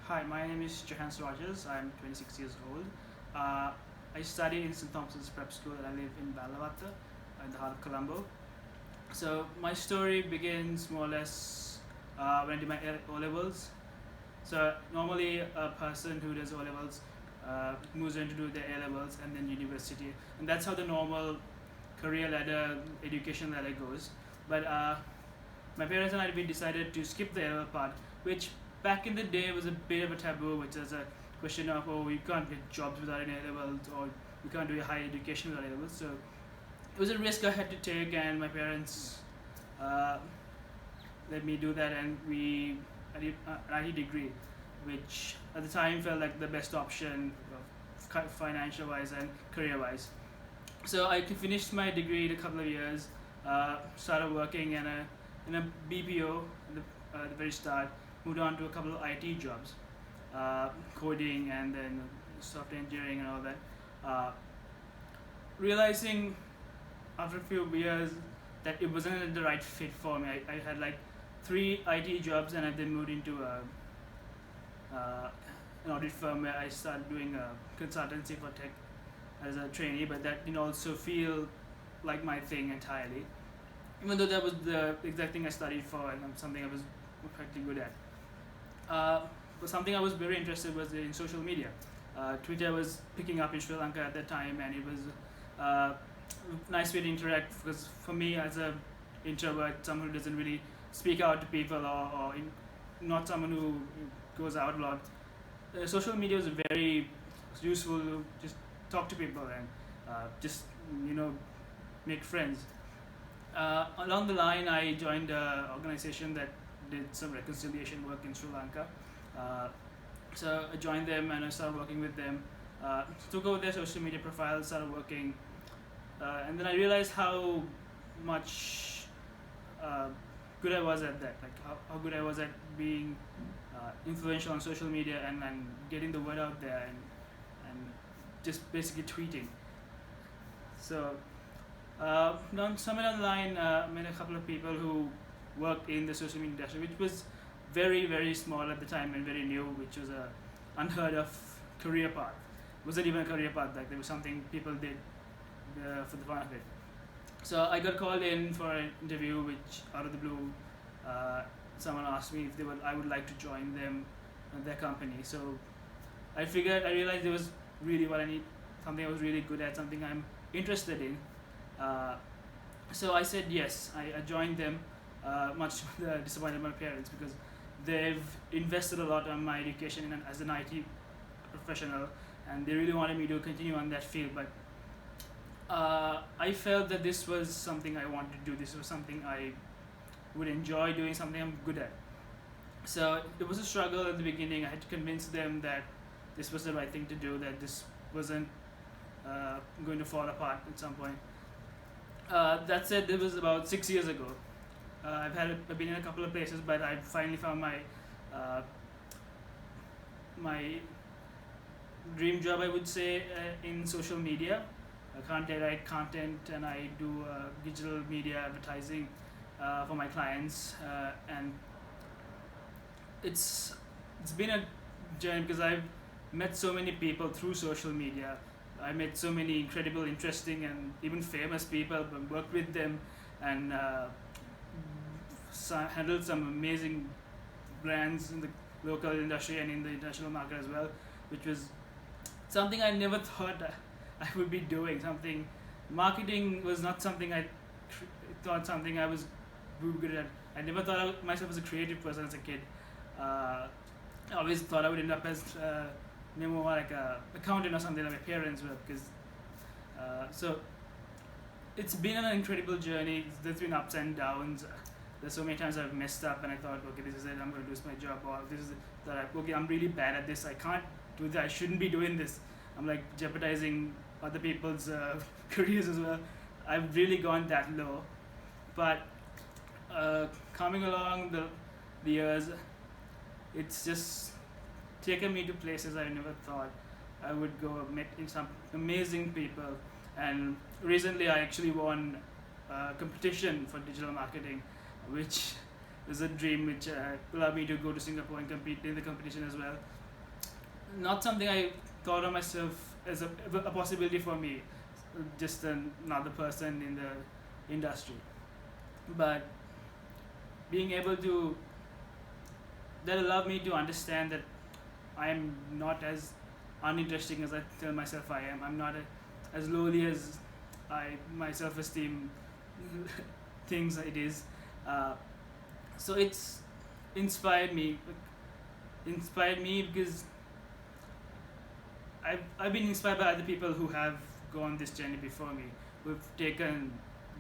Hi, my name is Johanns Rogers. I'm 26 years old. Uh, I study in St. Thomas's Prep School and I live in Balavatta in the heart of Colombo. So my story begins more or less when I did my O levels. So normally a person who does O levels moves on to do their A levels and then university, and that's how the normal career ladder, education ladder goes. But my parents and we decided to skip the A level part, which back in the day was a bit of a taboo, which is a question of, oh, you can't get jobs without an A levels, or you can't do a higher education without A levels. So it was a risk I had to take, and my parents uh, let me do that, and I did an IT degree, which at the time felt like the best option, financial wise and career wise. So I finished my degree in a couple of years, started working in a BPO at the very start, moved on to a couple of IT jobs, coding and then software engineering and all that. Realizing after a few years that it wasn't the right fit for me. I had like 3 IT jobs, and I then moved into an audit firm where I started doing consultancy for tech as a trainee, but that didn't also feel like my thing entirely, even though that was the exact thing I studied for and something I was perfectly good at. But something I was very interested was in social media. Twitter was picking up in Sri Lanka at that time, and it was a nice way to interact, because for me as a introvert, someone who doesn't really speak out to people, or not someone who goes out a lot, social media was very useful to just talk to people and just you know make friends. Along the line, I joined an organization that did some reconciliation work in Sri Lanka. So I joined them and I started working with them. Took over their social media profiles, started working, and then I realized how much good I was at that. Like how good I was at being influential on social media and getting the word out there, and just basically tweeting. So somewhere down the line, met a couple of people who worked in the social media industry, which was very, very small at the time and very new, which was a unheard of career path. It wasn't even a career path, like there was something people did for the fun of it. So I got called in for an interview, which out of the blue, someone asked me if I would like to join them, their company. So I realized it was really what I need, something I was really good at, something I'm interested in. So I said yes. I joined them, much to the disappointment of my parents, because they've invested a lot on my education as an IT professional, and they really wanted me to continue on that field. But I felt that this was something I wanted to do. This was something I would enjoy doing, something I'm good at. So it was a struggle at the beginning. I had to convince them that this was the right thing to do, that this wasn't going to fall apart at some point. That said, it was about 6 years ago. I've been in a couple of places, but I finally found my dream job, I would say, in social media. I write content, and I do digital media advertising for my clients, and it's been a journey, because I've met so many people through social media. I met so many incredible, interesting, and even famous people, but worked with them, and handled some amazing brands in the local industry and in the international market as well, which was something I never thought I would be doing. Marketing was not something I thought something I was good at. I never thought of myself as a creative person as a kid. I always thought I would end up as more like a accountant or something like my parents were, because so it's been an incredible journey. There's been ups and downs. There's so many times I've messed up and I thought, okay, this is it, I'm going to lose my job, or this is it, that okay, I'm really bad at this, I can't do that, I shouldn't be doing this. I'm like jeopardizing other people's careers as well. I've really gone that low. But coming along the years, it's just taken me to places I never thought I would go. Met in some amazing people, and recently I actually won a competition for digital marketing, which is a dream which allowed me to go to Singapore and compete in the competition as well. Not something I thought of myself as a possibility for me, just another person in the industry. But being able to, that allowed me to understand that I am not as uninteresting as I tell myself I am. I'm not as lowly as my self-esteem thinks it is. So it's inspired me. Inspired me because I've been inspired by other people who have gone this journey before me, who've taken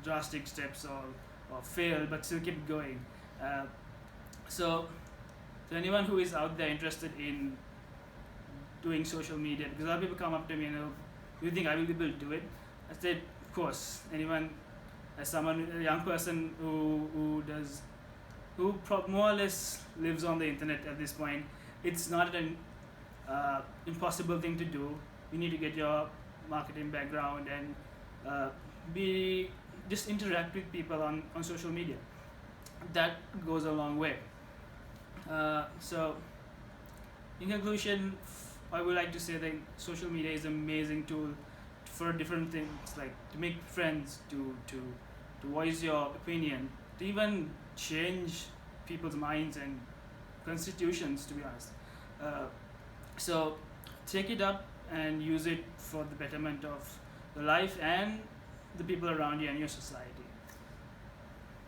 drastic steps or failed but still kept going. Uh, so to anyone who is out there interested in doing social media, because a lot of people come up to me and do you think I will be able to do it? I said, of course. Anyone, as someone, a young person who more or less lives on the internet at this point, it's not an impossible thing to do. You need to get your marketing background and just interact with people on social media. That goes a long way. So in conclusion, I would like to say that social media is an amazing tool for different things, like to make friends, to voice your opinion, to even change people's minds and constitutions, to be honest. So take it up and use it for the betterment of the life and the people around you and your society.